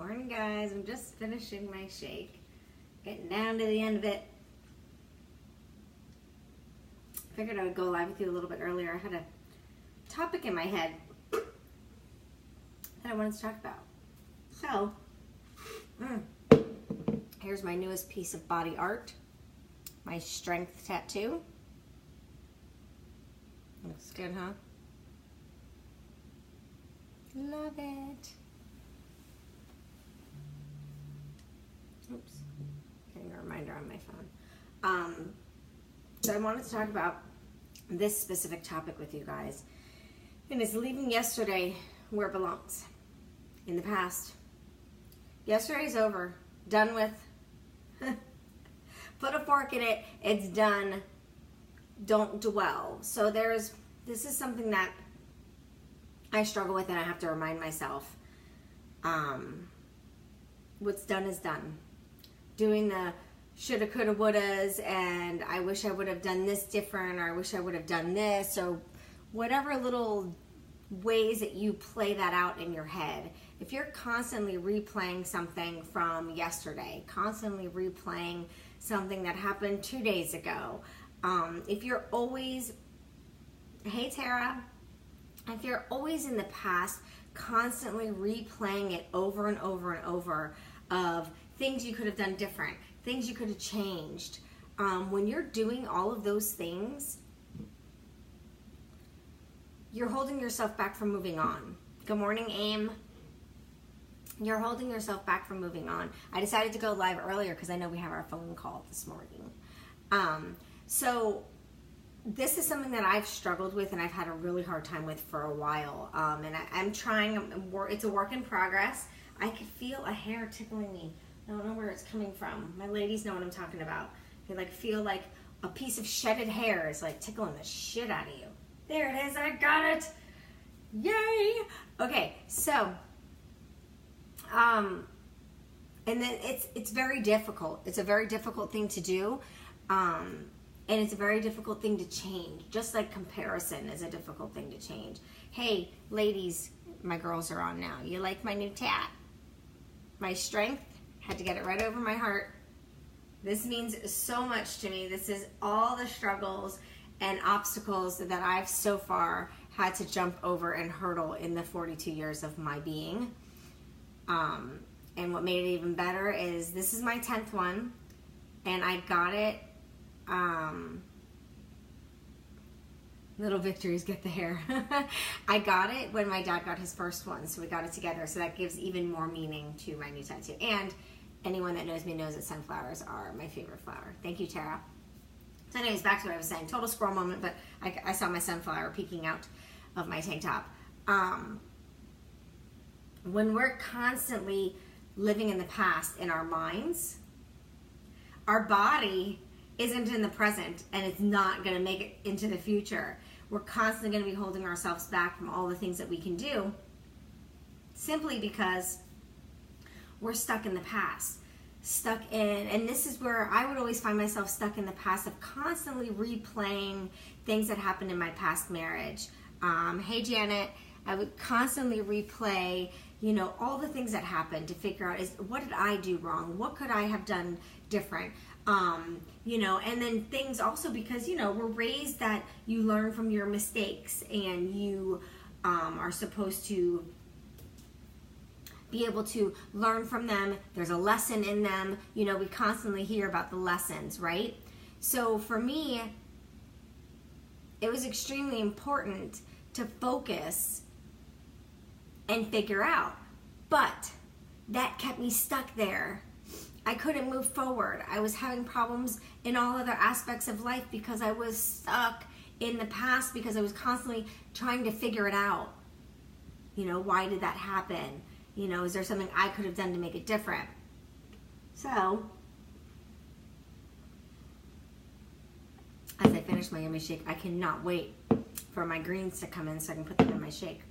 Morning, guys. I'm just finishing my shake. Getting down to the end of it. Figured I would go live with you a little bit earlier. I had a topic in my head that I wanted to talk about. So, here's my newest piece of body art. My strength tattoo. Looks good, huh? Love it. Oops. Getting a reminder on my phone. So I wanted to talk about this specific topic with you guys. And it's leaving yesterday where it belongs. In the past. Yesterday's over. Done with. Put a fork in it. It's done. Don't dwell. So this is something that I struggle with, and I have to remind myself, what's done is done. Doing the shoulda, coulda, wouldas, and I wish I would have done this different, or I wish I would have done this, or whatever little ways that you play that out in your head. If you're constantly replaying something from yesterday, constantly replaying something that happened 2 days ago, if you're always, hey Tara, if you're always in the past, constantly replaying it over and over and over of things you could have done different, things you could have changed, when you're doing all of those things, you're holding yourself back from moving on. Good morning, Aim. You're holding yourself back from moving on. I decided to go live earlier because I know we have our phone call this morning. So this is something that I've struggled with and I've had a really hard time with for a while. And I'm trying, it's a work in progress. I could feel a hair tickling me. I don't know where it's coming from. My ladies know what I'm talking about. You feel like a piece of shedded hair is like tickling the shit out of you. There it is, I got it. Yay! Okay, so, and then it's very difficult. It's a very difficult thing to do. And it's a very difficult thing to change. Just like comparison is a difficult thing to change. Hey, ladies, my girls are on now. You like my new tat? My strength, had to get it right over my heart. This means so much to me. This is all the struggles and obstacles that I've so far had to jump over and hurdle in the 42 years of my being. And what made it even better is this is my 10th one, and I got it. Little victories get the hair. I got it when my dad got his first one, so we got it together. So that gives even more meaning to my new tattoo. And anyone that knows me knows that sunflowers are my favorite flower. Thank you, Tara. So anyways, back to what I was saying. Total squirrel moment, but I saw my sunflower peeking out of my tank top. When we're constantly living in the past in our minds, our body isn't in the present, and it's not going to make it into the future. We're constantly going to be holding ourselves back from all the things that we can do simply because we're stuck in the past. Stuck in, and this is where I would always find myself stuck in the past of constantly replaying things that happened in my past marriage. Hey Janet, I would constantly replay, all the things that happened to figure out what did I do wrong? What could I have done different? And then things also because, we're raised that you learn from your mistakes and you are supposed to be able to learn from them. There's a lesson in them. We constantly hear about the lessons, right? So for me, it was extremely important to focus and figure out. But that kept me stuck there. I couldn't move forward. I was having problems in all other aspects of life because I was stuck in the past because I was constantly trying to figure it out. Why did that happen? Is there something I could have done to make it different? So, as I finish my yummy shake, I cannot wait for my greens to come in so I can put them in my shake.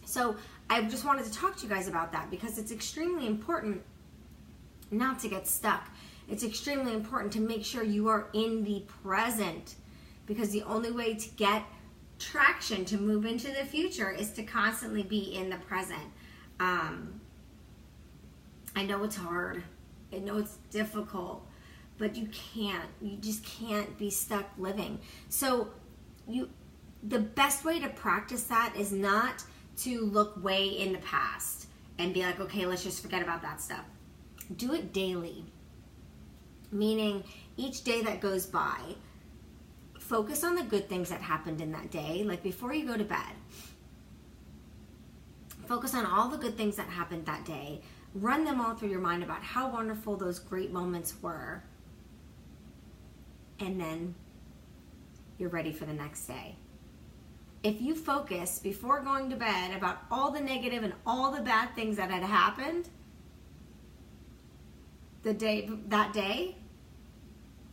So, I just wanted to talk to you guys about that because it's extremely important not to get stuck. It's extremely important to make sure you are in the present because the only way to get traction to move into the future is to constantly be in the present. I know it's hard. I know it's difficult, but you just can't be stuck living. So the best way to practice that is not to look way in the past and be like, okay, let's just forget about that stuff. Do it daily. Meaning each day that goes by, focus on the good things that happened in that day. Like before you go to bed, focus on all the good things that happened that day. Run them all through your mind about how wonderful those great moments were. And then you're ready for the next day. If you focus before going to bed about all the negative and all the bad things that had happened that day,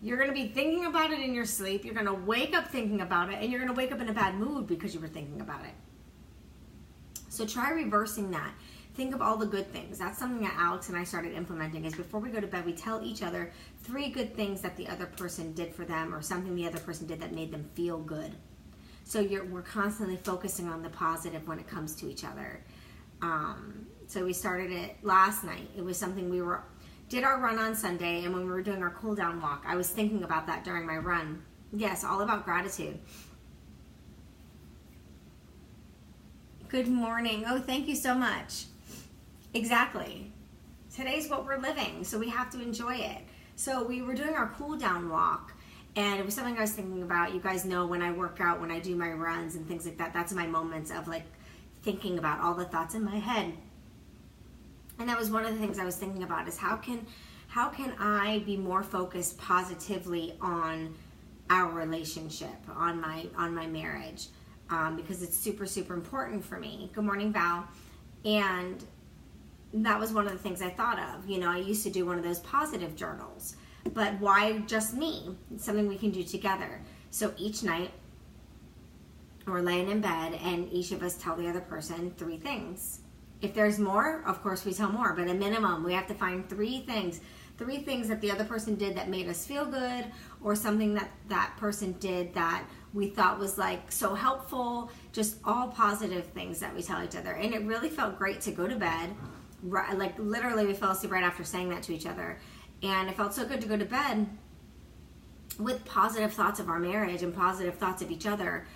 you're going to be thinking about it in your sleep. You're going to wake up thinking about it, and you're going to wake up in a bad mood because you were thinking about it. So try reversing that. Think of all the good things. That's something that Alex and I started implementing, is before we go to bed, we tell each other 3 good things that the other person did for them, or something the other person did that made them feel good. So we're constantly focusing on the positive when it comes to each other. So we started it last night. It was something did our run on Sunday, and when we were doing our cool down walk, I was thinking about that during my run. Yes, all about gratitude. Good morning. Oh, thank you so much. Exactly. Today's what we're living, so we have to enjoy it. So we were doing our cool down walk, and it was something I was thinking about. You guys know when I work out, when I do my runs and things like that, that's my moments of like thinking about all the thoughts in my head. And that was one of the things I was thinking about, is how can I be more focused positively on our relationship, on my marriage, because it's super, super important for me. Good morning, Val. And that was one of the things I thought of. You know, I used to do one of those positive journals, but why just me? It's something we can do together. So each night we're laying in bed, and each of us tell the other person 3 things. If there's more, of course we tell more, but a minimum, we have to find 3 things. 3 things that the other person did that made us feel good, or something that person did that we thought was like so helpful, just all positive things that we tell each other. And it really felt great to go to bed. Like literally we fell asleep right after saying that to each other. And it felt so good to go to bed with positive thoughts of our marriage and positive thoughts of each other.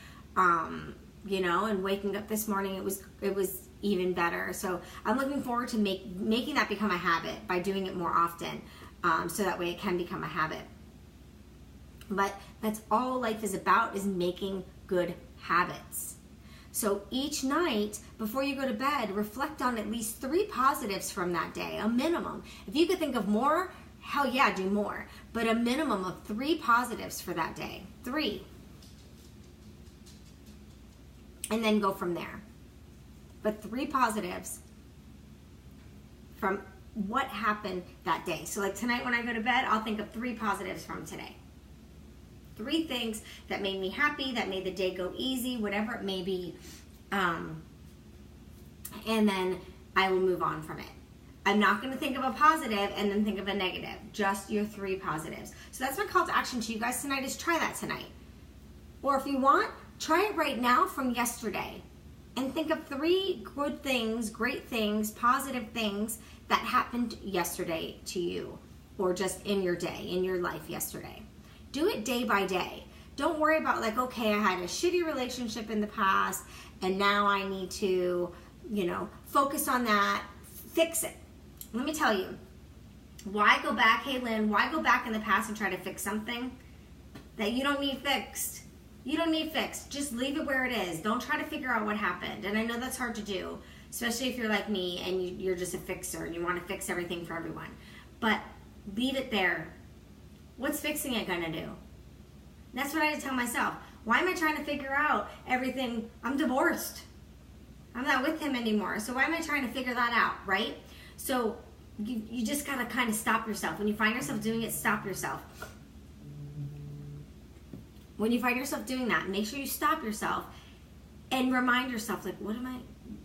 You know, and waking up this morning, it was even better. So I'm looking forward to making that become a habit by doing it more often, so that way it can become a habit. But that's all life is about, is making good habits. So each night before you go to bed, reflect on at least 3 positives from that day, a minimum. If you could think of more, hell yeah, do more. But a minimum of 3 positives for that day. 3. And then go from there. But 3 positives from what happened that day. So like tonight when I go to bed, I'll think of 3 positives from today. 3 things that made me happy, that made the day go easy, whatever it may be. And then I will move on from it. I'm not going to think of a positive and then think of a negative. Just your 3 positives. So that's my call to action to you guys tonight, is try that tonight. Or if you want, try it right now from yesterday. And think of 3 good things, great things, positive things that happened yesterday to you, or just in your day, in your life yesterday. Do it day by day. Don't worry about like, okay, I had a shitty relationship in the past and now I need to, focus on that, fix it. Let me tell you, why go back, hey Lynn, why go back in the past and try to fix something that you don't need fixed? You don't need fixed. Just leave it where it is. Don't try to figure out what happened. And I know that's hard to do, especially if you're like me and you're just a fixer and you want to fix everything for everyone. But leave it there. What's fixing it gonna do? That's what I had to tell myself. Why am I trying to figure out everything? I'm divorced. I'm not with him anymore. So why am I trying to figure that out, right? So you just gotta kind of stop yourself. When you find yourself doing it, stop yourself. When you find yourself doing that, make sure you stop yourself and remind yourself, like,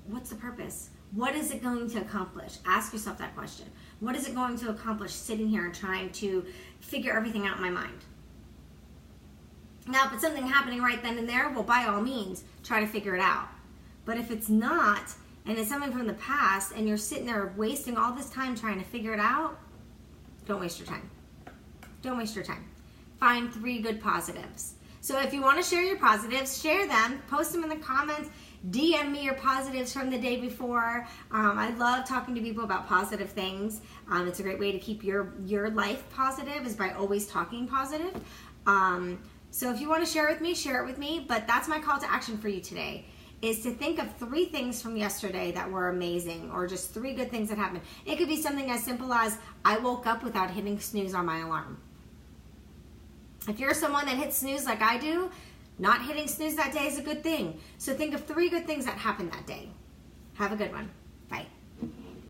what's the purpose? What is it going to accomplish? Ask yourself that question. What is it going to accomplish sitting here and trying to figure everything out in my mind? Now, if it's something happening right then and there, well, by all means, try to figure it out. But if it's not, and it's something from the past, and you're sitting there wasting all this time trying to figure it out, don't waste your time. Don't waste your time. Find 3 good positives. So if you want to share your positives, share them, post them in the comments, DM me your positives from the day before. I love talking to people about positive things. It's a great way to keep your life positive, is by always talking positive. So if you want to share it with me. But that's my call to action for you today, is to think of 3 things from yesterday that were amazing, or just 3 good things that happened. It could be something as simple as, I woke up without hitting snooze on my alarm. If you're someone that hits snooze like I do, not hitting snooze that day is a good thing. So think of 3 good things that happened that day. Have a good one. Bye.